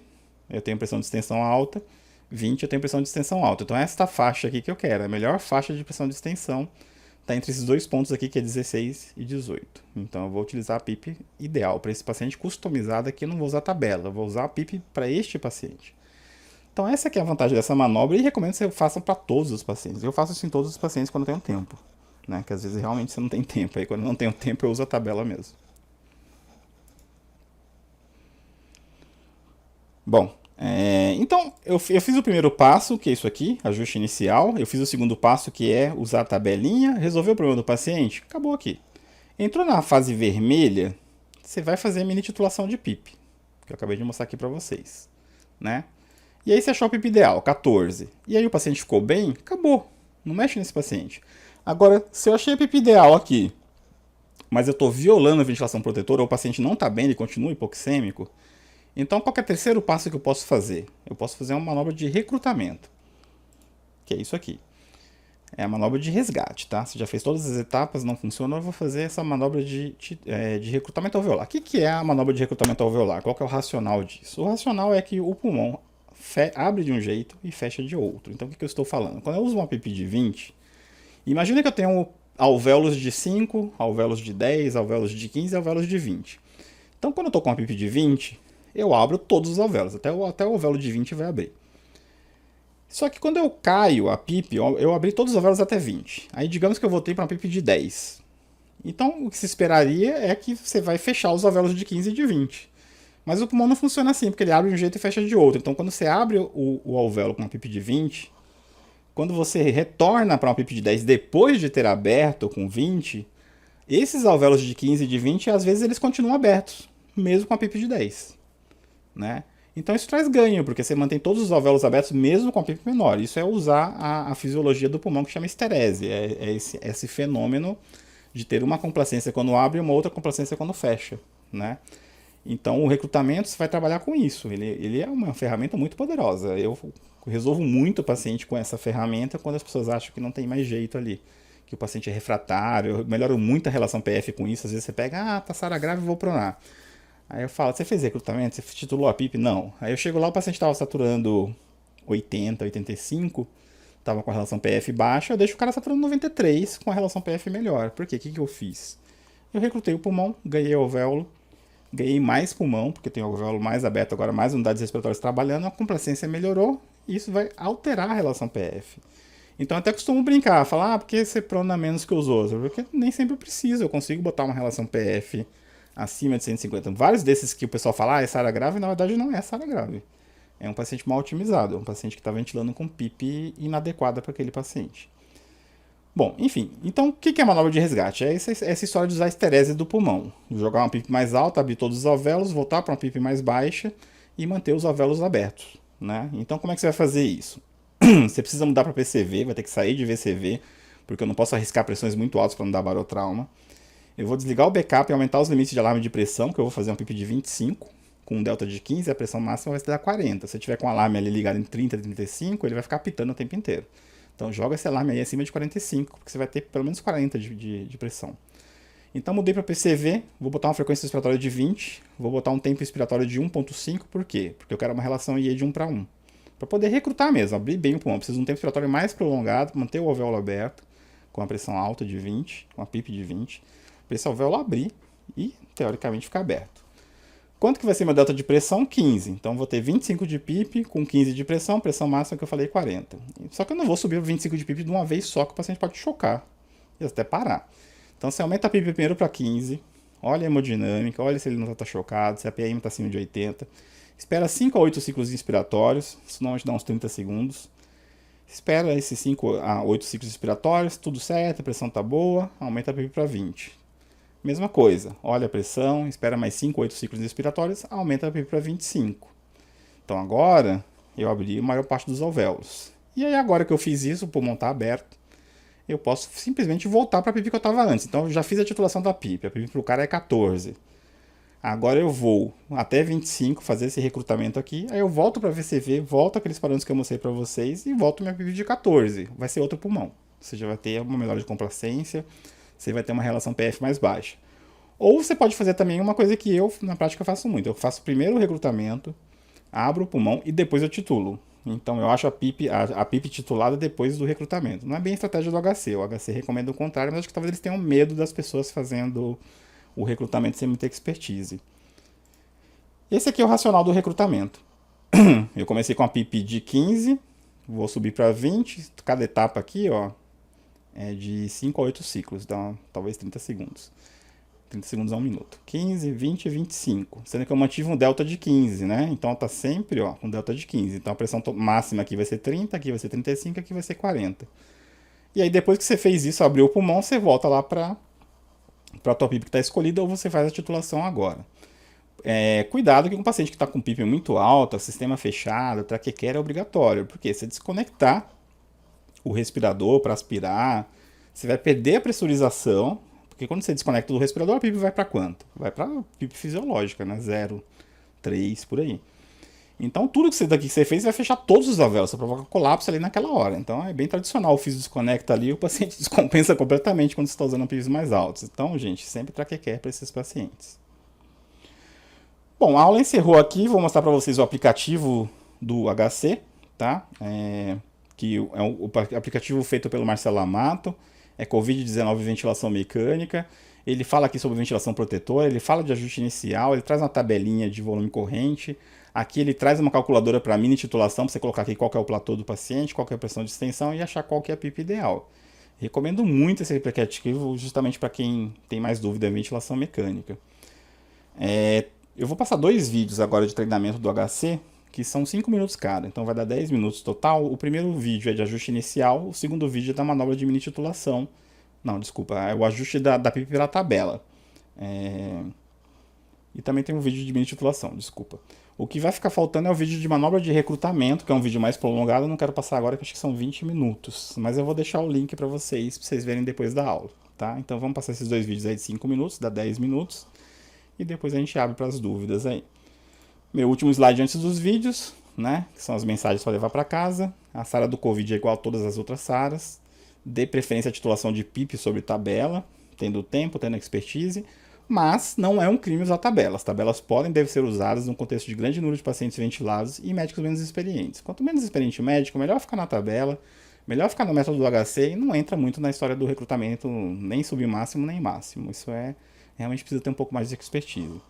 eu tenho pressão de distensão alta, 20 eu tenho pressão de extensão alta. Então esta faixa aqui que eu quero, a melhor faixa de pressão de extensão, está entre esses dois pontos aqui, que é 16 e 18. Então eu vou utilizar a PIP ideal para esse paciente, customizada aqui, eu não vou usar tabela, eu vou usar a PIP para este paciente. Então essa aqui é a vantagem dessa manobra e recomendo que você faça para todos os pacientes. Eu faço isso em todos os pacientes quando eu tenho tempo, né? Que às vezes realmente você não tem tempo, aí quando eu não tenho tempo eu uso a tabela mesmo. Bom, então eu fiz o primeiro passo, que é isso aqui, ajuste inicial. Eu fiz o segundo passo, que é usar a tabelinha, resolver o problema do paciente, acabou aqui. Entrou na fase vermelha, você vai fazer a mini titulação de PIP, que eu acabei de mostrar aqui para vocês, né? E aí você achou o PIP ideal, 14. E aí o paciente ficou bem, acabou. Não mexe nesse paciente. Agora, se eu achei a PIP ideal aqui, mas eu estou violando a ventilação protetora, ou o paciente não está bem, ele continua hipoxêmico, então qual que é o terceiro passo que eu posso fazer? Eu posso fazer uma manobra de recrutamento, que é isso aqui. É a manobra de resgate, tá? Você já fez todas as etapas, não funcionou, eu vou fazer essa manobra de recrutamento alveolar. O que é a manobra de recrutamento alveolar? Qual que é o racional disso? O racional é que o pulmão abre de um jeito e fecha de outro. Então o que eu estou falando? Quando eu uso uma PIP de 20, imagina que eu tenho alvéolos de 5, alvéolos de 10, alvéolos de 15 e alvéolos de 20. Então quando eu estou com uma PIP de 20, eu abro todos os alvéolos, até o alvéolo de 20 vai abrir. Só que quando eu caio a PIP, eu abri todos os alvéolos até 20. Aí digamos que eu voltei para uma PIP de 10. Então o que se esperaria é que você vai fechar os alvéolos de 15 e de 20. Mas o pulmão não funciona assim, porque ele abre de um jeito e fecha de outro. Então quando você abre o alvéolo com uma PIP de 20, quando você retorna para uma PIP de 10 depois de ter aberto com 20, esses alvéolos de 15 e de 20, às vezes eles continuam abertos, mesmo com a PIP de 10. Né? Então isso traz ganho, porque você mantém todos os alvéolos abertos mesmo com a PIP menor. Isso é usar a fisiologia do pulmão, que chama esterese. É esse fenômeno de ter uma complacência quando abre e uma outra complacência quando fecha. Né? Então o recrutamento você vai trabalhar com isso. Ele é uma ferramenta muito poderosa. Eu resolvo muito o paciente com essa ferramenta quando as pessoas acham que não tem mais jeito ali. Que o paciente é refratário. Eu melhoro muito a relação PF com isso. Às vezes você pega, tá SARA grave, vou pronar. Aí eu falo, você fez recrutamento? Você titulou a PIP? Não. Aí eu chego lá, o paciente estava saturando 80, 85, estava com a relação PF baixa, eu deixo o cara saturando 93 com a relação PF melhor. Por quê? O que eu fiz? Eu recrutei o pulmão, ganhei o alvéolo, ganhei mais pulmão, porque tem o alvéolo mais aberto agora, mais unidades respiratórias trabalhando, a complacência melhorou, e isso vai alterar a relação PF. Então eu até costumo brincar, falar, porque você prona menos que os outros, porque nem sempre eu preciso, eu consigo botar uma relação PF acima de 150. Vários desses que o pessoal fala, é SARA grave, na verdade não é SARA grave. É um paciente mal otimizado, é um paciente que está ventilando com PIP inadequada para aquele paciente. Bom, enfim, então o que é a manobra de resgate? É essa história de usar a esterese do pulmão. Jogar uma PIP mais alta, abrir todos os alvéolos, voltar para uma PIP mais baixa e manter os alvéolos abertos. Né? Então como é que você vai fazer isso? Você precisa mudar para PCV, vai ter que sair de VCV, porque eu não posso arriscar pressões muito altas para não dar barotrauma. Eu vou desligar o backup e aumentar os limites de alarme de pressão, que eu vou fazer um PIP de 25, com um delta de 15, a pressão máxima vai ser da 40. Se tiver com o alarme ali ligado em 30, 35, ele vai ficar pitando o tempo inteiro. Então joga esse alarme aí acima de 45, porque você vai ter pelo menos 40 de pressão. Então mudei para PCV, vou botar uma frequência respiratória de 20, vou botar um tempo expiratório de 1.5, por quê? Porque eu quero uma relação IE de 1 para 1. Para poder recrutar mesmo, abrir bem o pulmão, preciso de um tempo expiratório mais prolongado, manter o alvéolo aberto, com a pressão alta de 20, com a PIP de 20, para esse alvéolo abrir e, teoricamente, ficar aberto. Quanto que vai ser meu delta de pressão? 15. Então, vou ter 25 de PIP com 15 de pressão máxima que eu falei 40. Só que eu não vou subir 25 de PIP de uma vez só, que o paciente pode chocar e até parar. Então, você aumenta a PIP primeiro para 15, olha a hemodinâmica, olha se ele não está chocado, se a PM está acima de 80. Espera 5 a 8 ciclos inspiratórios, isso normalmente dá uns 30 segundos. Espera esses 5 a 8 ciclos inspiratórios, tudo certo, a pressão está boa, aumenta a PIP para 20. Mesma coisa, olha a pressão, espera mais 5, 8 ciclos respiratórios, aumenta a PIP para 25. Então agora eu abri a maior parte dos alvéolos. E aí agora que eu fiz isso, o pulmão está aberto, eu posso simplesmente voltar para a PIP que eu estava antes. Então eu já fiz a titulação da PIP, a PIP para o cara é 14. Agora eu vou até 25 fazer esse recrutamento aqui, aí eu volto para VCV, volto aqueles parâmetros que eu mostrei para vocês e volto minha PIP de 14. Vai ser outro pulmão. Você já vai ter uma melhora de complacência, você vai ter uma relação PF mais baixa. Ou você pode fazer também uma coisa que eu, na prática, faço muito. Eu faço primeiro o recrutamento, abro o pulmão e depois eu titulo. Então eu acho a PIP titulada depois do recrutamento. Não é bem a estratégia do HC. O HC recomenda o contrário, mas acho que talvez eles tenham medo das pessoas fazendo o recrutamento sem muita expertise. Esse aqui é o racional do recrutamento. Eu comecei com a PIP de 15, vou subir para 20. Cada etapa aqui, ó, é de 5 a 8 ciclos, então talvez 30 segundos. 30 segundos a 1 minuto. 15, 20 e 25. Sendo que eu mantive um delta de 15, né? Então tá sempre, ó, com delta de 15. Então a pressão máxima aqui vai ser 30, aqui vai ser 35, aqui vai ser 40. E aí depois que você fez isso, abriu o pulmão, você volta lá para a tua PIP que está escolhida ou você faz a titulação agora. Cuidado que um paciente que está com PIP muito alta, sistema fechado, traquequera é obrigatório, porque se desconectar o respirador para aspirar, você vai perder a pressurização, porque quando você desconecta do respirador, a PIP vai para quanto? Vai para PIP fisiológica, né? 0, 3, por aí. Então tudo que você fez vai fechar todos os alvéolos, você provoca colapso ali naquela hora. Então é bem tradicional, o físio desconecta ali, o paciente descompensa completamente quando você está usando PIPs mais altos. Então, gente, sempre traquequer para esses pacientes. Bom, a aula encerrou aqui, vou mostrar para vocês o aplicativo do HC, tá? Que é o aplicativo feito pelo Marcelo Amato, é Covid-19 ventilação mecânica. Ele fala aqui sobre ventilação protetora, ele fala de ajuste inicial, ele traz uma tabelinha de volume corrente. Aqui ele traz uma calculadora para mini titulação, para você colocar aqui qual que é o platô do paciente, qual que é a pressão de extensão e achar qual que é a PIP ideal. Recomendo muito esse aplicativo justamente para quem tem mais dúvida em ventilação mecânica. Eu vou passar 2 vídeos agora de treinamento do HC, que são 5 minutos cada, então vai dar 10 minutos total. O primeiro vídeo é de ajuste inicial, o segundo vídeo é da manobra de mini titulação. Não, desculpa, é o ajuste da PIP pela tabela. E também tem um vídeo de mini titulação, desculpa. O que vai ficar faltando é o vídeo de manobra de recrutamento, que é um vídeo mais prolongado, eu não quero passar agora, que acho que são 20 minutos. Mas eu vou deixar o link para vocês verem depois da aula, tá? Então vamos passar esses 2 vídeos aí de 5 minutos, dá 10 minutos. E depois a gente abre para as dúvidas aí. Meu último slide antes dos vídeos, né? Que são as mensagens para levar para casa. A SARA do Covid é igual a todas as outras SARAs. Dê preferência à titulação de PIP sobre tabela, tendo tempo, tendo expertise. Mas não é um crime usar tabelas. Tabelas podem e devem ser usadas num contexto de grande número de pacientes ventilados e médicos menos experientes. Quanto menos experiente o médico, melhor ficar na tabela, melhor ficar no método do HC e não entra muito na história do recrutamento, nem submáximo nem máximo. Isso realmente precisa ter um pouco mais de expertise.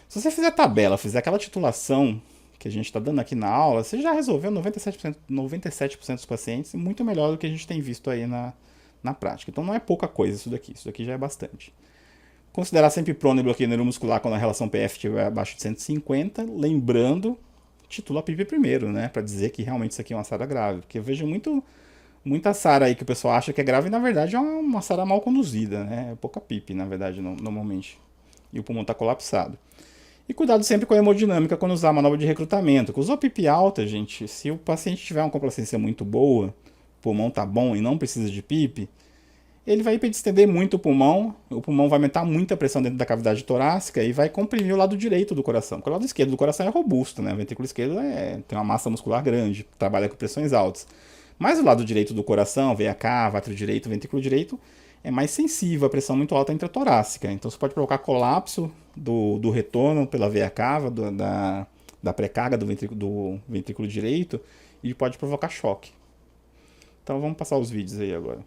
Se você fizer a tabela, fizer aquela titulação que a gente está dando aqui na aula, você já resolveu 97% dos pacientes, muito melhor do que a gente tem visto aí na prática. Então não é pouca coisa isso daqui já é bastante. Considerar sempre prona e bloqueio neuromuscular quando a relação PF estiver abaixo de 150, lembrando, titula a PIP primeiro, né, para dizer que realmente isso aqui é uma SARA grave, porque eu vejo muita SARA aí que o pessoal acha que é grave e na verdade é uma SARA mal conduzida, né? É pouca PIP, na verdade, normalmente. E o pulmão está colapsado. E cuidado sempre com a hemodinâmica quando usar a manobra de recrutamento. Usou PIP alta, gente, se o paciente tiver uma complacência muito boa, o pulmão tá bom e não precisa de PIP, ele vai distender muito o pulmão vai aumentar muito a pressão dentro da cavidade torácica e vai comprimir o lado direito do coração. Porque o lado esquerdo do coração é robusto, né? O ventrículo esquerdo tem uma massa muscular grande, trabalha com pressões altas. Mas o lado direito do coração, VH, vátrio direito, ventrículo direito, é mais sensível à pressão muito alta intratorácica. Então você pode provocar colapso do retorno pela veia cava, da pré-carga do ventrículo direito, e pode provocar choque. Então vamos passar os vídeos aí agora.